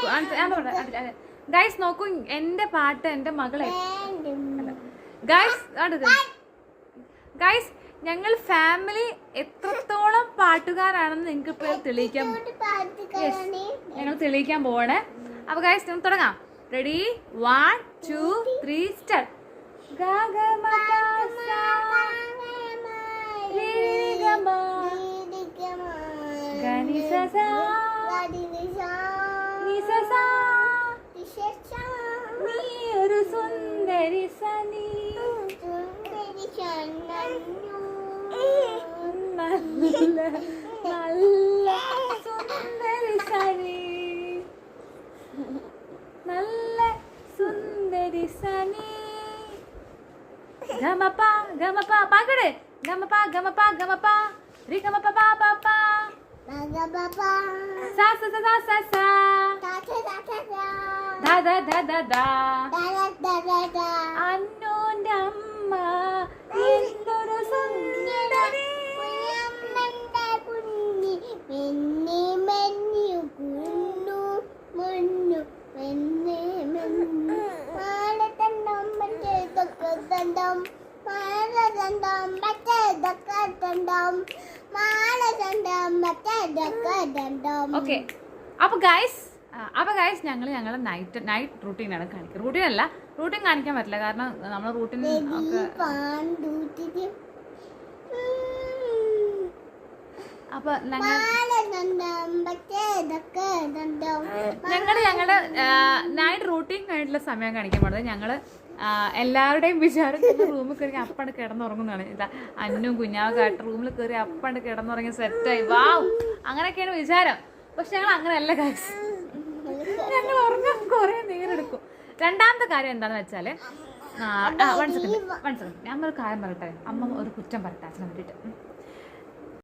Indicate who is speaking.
Speaker 1: നോക്കൂ, ഗൈസ് നോക്കൂ, എന്റെ പാട്ട് എന്റെ മകളെ. ഗൈസ് ഞങ്ങൾ ഫാമിലി എത്രത്തോളം പാട്ടുകാരാണെന്ന് നിങ്ങൾക്ക് ഇപ്പോൾ തെളിയിക്കാൻ, ഞങ്ങൾ തെളിയിക്കാൻ പോവാണ്. അപ്പൊ ഗൈസ് നമുക്ക് തുടങ്ങാം. Ready, 1 2 3 start. ഒരു സുന്ദരി സനി നല്ല നല്ല സുന്ദരി സനി, നല്ല സുന്ദരി സനി. ഗമപ ഗമപ പാക്കട്, ഗമപ ഗമപ ഗമപ രി ഗമപ പ പ പ സ സ സ സ സ ദ ദ ദ ദ ദ. അന്നോന്റെ അമ്മ എന്തൊരു സുന്ദരി, ഓക്കെ. അപ്പൊ ഗൈസ് ഞങ്ങളുടെ നൈറ്റ് റൂട്ടീനാണ് കാണിക്കുക. റൂട്ടീൻ കാണിക്കാൻ പറ്റില്ല, കാരണം നമ്മൾ റൂട്ടീൻ അപ്പൊ ഞങ്ങളുടെ നൈറ്റ് റൂട്ടീൻ കഴിഞ്ഞിട്ടുള്ള സമയം കാണിക്കാൻ പാടില്ല. ഞങ്ങള് എല്ലാവരുടെയും വിചാരം റൂമിൽ കയറി അപ്പണ്ട് കിടന്നുറങ്ങുന്നതാണ്. ഇതാ അന്നും കുഞ്ഞാവൊക്കെ റൂമിൽ കയറി അപ്പണ്ട് കിടന്നുറങ്ങി സെറ്റായി വാവ്, അങ്ങനെയൊക്കെയാണ് വിചാരം. പക്ഷെ ഞങ്ങൾ അങ്ങനെയല്ല ഗൈസ്, ഞങ്ങൾ ഉറങ്ങാൻ കുറെ നേരെടുക്കും. രണ്ടാമത്തെ കാര്യം എന്താണെന്ന് വെച്ചാല്, വൺ സെക്കൻഡ് ഞാൻ ഒരു കാര്യം പറയട്ടെ, അമ്മ ഒരു കുറ്റം പറയട്ടെ അച്ഛനെ വേണ്ടിയിട്ട്.